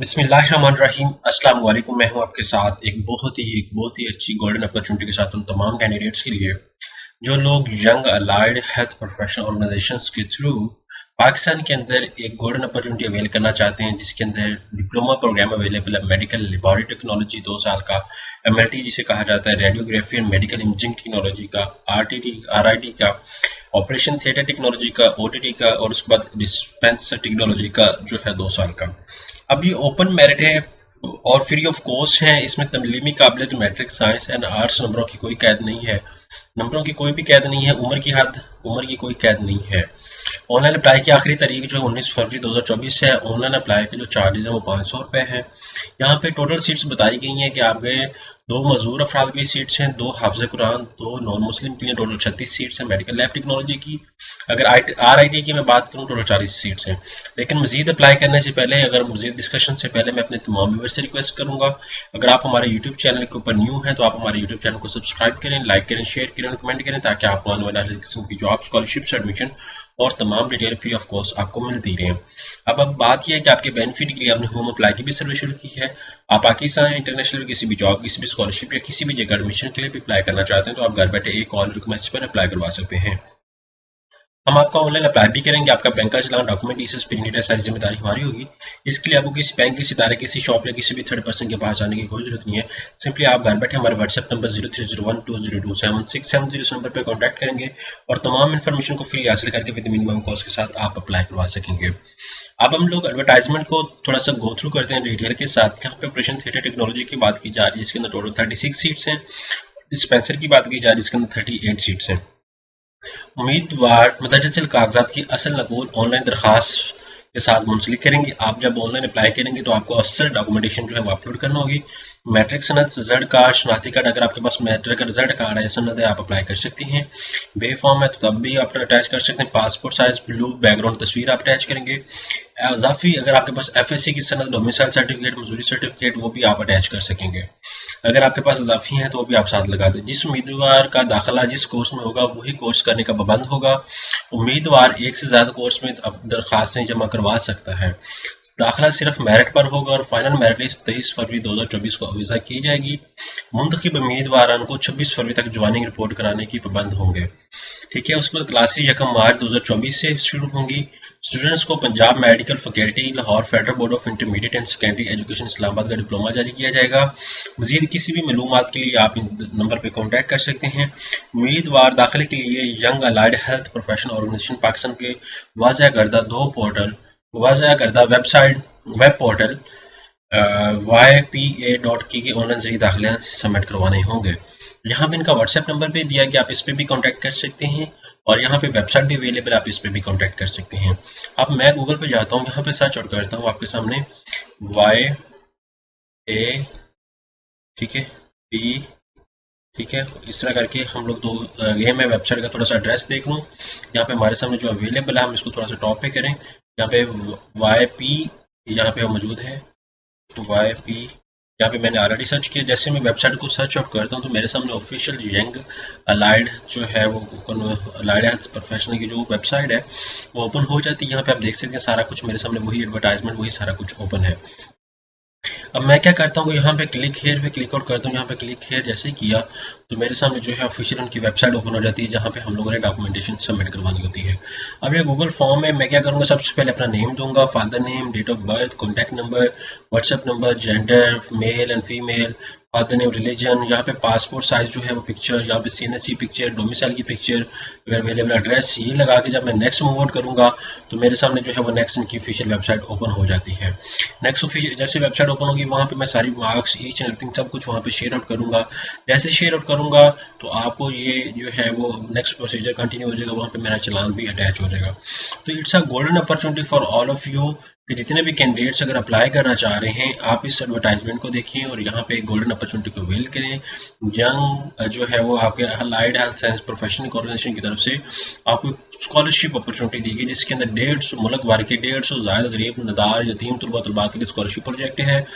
बिस्मिल्लाहिर्रहमानिर्रहीम अस्सलाम वालेकुम। मैं हूं आपके साथ एक बहुत ही अच्छी गोल्डन अपॉर्चुनिटी के साथ उन तमाम कैंडिडेट्स के लिए जो लोग young allied health professional organisations के थ्रू पाकिस्तान के अंदर एक गोल्डन अपॉर्चुनिटी अवेल करना चाहते हैं, जिसके अंदर डिप्लोमा प्रोग्राम अवेलेबल है। मेडिकल लेबोरेटरी टेक्नोलॉजी 2 साल का, एमएलटी जिसे कहा जाता है, radiography and medical imaging technology का, आरटीटी आरआईटी का, ऑपरेशन थिएटर टेक्नोलॉजी का, ओटीटी का, और उसके बाद डिस्पेंसर टेक्नोलॉजी का जो है 2 साल का। अब ये ओपन मेरिट है और फ्री ऑफ कॉस्ट है। इसमें तमीमी काबिलियत, मैट्रिक, साइंस एंड आर्ट्स, नंबरों की कोई कैद नहीं है। नंबरों की कोई भी कैद नहीं है। उम्र की कोई कैद नहीं है। ऑनलाइन अप्लाई की आखिरी तारीख जो 19 फरवरी 2024 है। ऑनलाइन अप्लाई के जो चार्जेस हैं वो 500 रुपये है। यहाँ पे टोटल सीट्स बताई गई हैं कि आपके 2 मजदूर अफराद की सीट्स हैं, 2 हाफिज कुरान, 2 नॉन मुस्लिम के लिए टोटल 36 सीट्स हैं। मेडिकल लैब टेक्नोलॉजी की अगर RIT की मैं बात करूँ टोटल 40 सीट्स हैं। लेकिन मजीद अप्लाई करने से पहले, अगर मजीद डिस्कशन से पहले, मैं अपने तमाम व्यूअर्स से रिक्वेस्ट करूंगा, अगर आप हमारे यूट्यूब चैनल के ऊपर न्यू हैं तो आप हमारे यूट्यूब चैनल को सब्सक्राइब करें, लाइक करें, शेयर करें और कमेंट करें, ताकि आपको आने वाले हर किस्म की जॉब, स्कॉलरशिप, एडमिशन और तमाम डिटेल फ्री ऑफ कॉस्ट आपको मिलती रहे। अब बात यह है कि आपके बेनिफिट के लिए हमने होम अप्लाई की भी सर्विस शुरू की है। आप पाकिस्तान इंटरनेशनल किसी भी जॉब, किसी भी स्कॉलरशिप या किसी भी जगह एडमिशन के लिए भी अप्लाई करना चाहते हैं तो आप घर बैठे एक कॉल रिक्वेस्ट पर अप्लाई करवा सकते हैं। हम आपका ऑनलाइन अप्लाई भी करेंगे। आपका बैंक का चलान, डॉक्यूमेंट, इस पीरियड सारी जिम्मेदारी हमारी होगी। इसके लिए आपको किसी बैंक, किसी इदारे, किसी शॉप या किसी भी थर्ड पर्सन के पास जाने की कोई जरूरत नहीं है। सिंपली आप घर बैठे हमारे व्हाट्सएप नंबर 0301202767 नंबर पर कॉन्टैक्ट करेंगे और तमाम इन्फॉर्मेशन को फ्री हासिल करके विद मिनिमम कॉस्ट के साथ आप अप्लाई करवा सकेंगे। अब हम लोग एडवर्टाइजमेंट को थोड़ा सा गो थ्रू करते हैं डिटेल के साथ। यहाँ पे ऑपरेशन थिएटर टेक्नोलॉजी की बात की जा रही है, इसके अंदर टोटल 36 सीट्स हैं। डिस्पेंसर की बात की जा रही है, इसके अंदर 38 सीट्स हैं। उम्मीदवार मदरसे कागजात की असल नकूल ऑनलाइन दरखास्त के साथ मुंसलिक करेंगे। आप जब ऑनलाइन अप्लाई करेंगे तो आपको असल डॉक्यूमेंटेशन जो है वो अपलोड करना होगी। मैट्रिक, सनद, रिजल्ट कार्ड, शनाख्ती कार्ड, अगर आपके पास मैट्रिक का रिजल्ट कार्ड है या सनद है, आप अप्लाई कर सकती हैं। बे फॉर्म है तो तब भी आप अटैच कर सकते हैं। पासपोर्ट साइज ब्लू बैकग्राउंड तस्वीर आप अटैच करेंगे। इजाफी अगर आपके पास FSC की सनद, डोमिसाइल सर्टिफिकेट, मजदूरी सर्टिफिकेट, वो भी आप अटैच कर सकेंगे। अगर आपके पास इजाफी हैं तो वो भी आप साथ लगा दें। जिस उम्मीदवार का दाखिला जिस कोर्स में होगा वही कोर्स करने का पाबंद होगा। उम्मीदवार एक से ज़्यादा कोर्स में दरखास्तें जमा करवा सकता है। दाखिला सिर्फ मेरिट पर होगा और फाइनल मेरिट लिस्ट 23 फरवरी 2024 को अवीज़ा की जाएगी। मुंतखब उम्मीदवार को 26 फरवरी तक ज्वाइनिंग रिपोर्ट कराने की पाबंद होंगे। ठीक है, उसके बाद क्लासेज 1 मार्च 2024 से शुरू होंगी। स्टूडेंट्स को Punjab medical faculty, Lahore federal board of intermediate and secondary education Islamabad का डिप्लोमा जारी किया जाएगा। मजीद किसी भी मालूमात के लिए आप इन नंबर पर कॉन्टैक्ट कर सकते हैं। उम्मीदवार दाखिले के लिए young allied health professional organisation Pakistan के वाज़ा करदा वेब पोर्टल YPA.K के ऑनलाइन जरिए दाखिले सबमिट करवाने होंगे। यहाँ पे इनका व्हाट्सएप नंबर भी दिया गया, आप इस पे भी कांटेक्ट कर सकते हैं और यहाँ पे वेबसाइट भी अवेलेबल, आप इस पे भी कांटेक्ट कर सकते हैं। अब मैं गूगल पे जाता हूँ, यहाँ पे सर्च आउट करता हूँ आपके सामने YA, ठीक है, P, ठीक है, इस तरह करके हम लोग ये मैं वेबसाइट का थोड़ा सा एड्रेस देख लूँ। यहाँ पे हमारे सामने जो अवेलेबल है हम इसको थोड़ा सा टॉप पे करें। यहाँ पे YP यहाँ पे मौजूद है, YP यहाँ पे मैंने ऑलरेडी सर्च किया। जैसे मैं वेबसाइट को सर्च आउट करता हूँ तो मेरे सामने ऑफिशियल यंग अलाइड जो है वो अलाइड हेल्थ प्रोफेशनल की जो वेबसाइट है वो ओपन हो जाती है। यहाँ पे आप देख सकते हैं सारा कुछ मेरे सामने वही एडवर्टाइजमेंट, वही सारा कुछ ओपन है। अब मैं क्या करता हूँ, यहाँ पे क्लिक हेयर पे क्लिक आउट करता हूँ। यहाँ पे क्लिक हेयर जैसे ही किया तो मेरे सामने जो है ऑफिशियल उनकी वेबसाइट ओपन हो जाती है, जहाँ पे हम लोगों ने डॉक्यूमेंटेशन सबमिट करवानी होती है। अब ये गूगल फॉर्म है, मैं क्या करूँगा, सबसे पहले अपना नेम दूंगा, father name, date of birth, contact number, WhatsApp number, gender, male and female, father name, religion, यहाँ पे पासपोर्ट साइज जो है वो पिक्चर, यहाँ पे CNSC पिक्चर, डोमिसाइल की पिक्चर, अगर अवेलेबल एड्रेस, ये लगा के जब मैं नेक्स्ट मूव आउट करूँगा तो मेरे सामने जो है वो नेक्स्ट इनकी ऑफिशियल वेबसाइट ओपन हो जाती है। नेक्स्ट ऑफिशियल जैसे वेबसाइट ओपन होगी वहाँ पे मैं सारी मार्क्स, ईच एंड एवरीथिंग सब कुछ वहाँ पे शेयर आउट करूँगा। जैसे शेयर आउट करूँगा तो आपको ये जो है वो नेक्स्ट प्रोसीजर कंटिन्यू हो जाएगा, वहाँ पे मेरा चलान भी अटैच हो जाएगा। तो it's a golden opportunity for all of you कि जितने भी कैंडिडेट्स अगर अप्लाई करना चाह रहे हैं आप इस एडवर्टाइजमेंट को देखिए और यहाँ पे गोल्डन अपॉर्चुनिटी को अवेल करें। यंग जो है वो आपके allied health science professional organisation की तरफ से आपको स्कॉलरशिप अपॉर्चुनिटी दी गई, जिसके अंदर 150 मुल्क भर के 150 ज़ायद गरीब, नदार, यतीम तलबा तलबात के लिए स्कॉलरशिप प्रोजेक्ट है।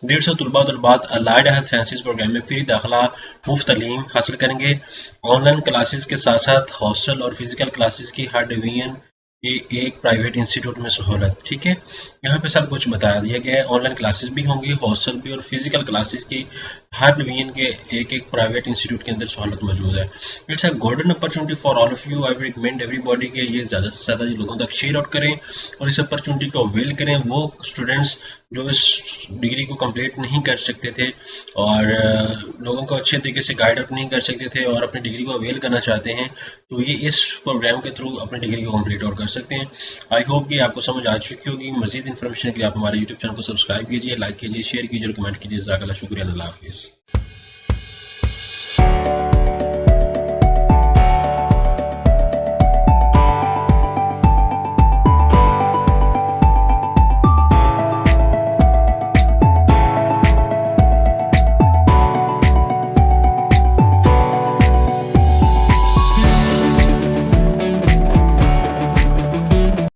150 तलबा तलबात अलाइड हेल्थ साइंसेज प्रोग्राम में फ्री दाखिला, मुफ्त तालीम हासिल करेंगे। ऑनलाइन क्लासेस के साथ साथ हॉस्टल और फिजिकल क्लासेस की हर डिवीजन ये एक प्राइवेट इंस्टीट्यूट में सहूलत। ठीक है, यहाँ पे सब कुछ बता दिया गया है। ऑनलाइन क्लासेस भी होंगी, हॉस्टल भी, और फिजिकल क्लासेस की हर डिवीजन के एक एक प्राइवेट इंस्टीट्यूट के अंदर सहूलत मौजूद है। It's a golden opportunity for all of you. I recommend everybody के ये ज़्यादा से ज़्यादा लोगों तक शेयर आउट करें और इस अपॉर्चुनिटी को अवेल करें। वो स्टूडेंट्स जो इस डिग्री को कंप्लीट नहीं कर सकते थे और लोगों को अच्छे तरीके से गाइड अप नहीं कर सकते थे और अपनी डिग्री को अवेल करना चाहते हैं, तो ये इस प्रोग्राम के थ्रू अपनी डिग्री को कंप्लीट और कर सकते हैं। आई होप कि आपको समझ आ चुकी होगी। मजीद इन्फॉर्मेशन के लिए आप हमारे यूट्यूब चैनल को सब्सक्राइब कीजिए, लाइक कीजिए, शेयर कीजिए और कमेंट कीजिए। ज़ाकल्लाह, शुक्रिया, अल्लाह हाफिज़।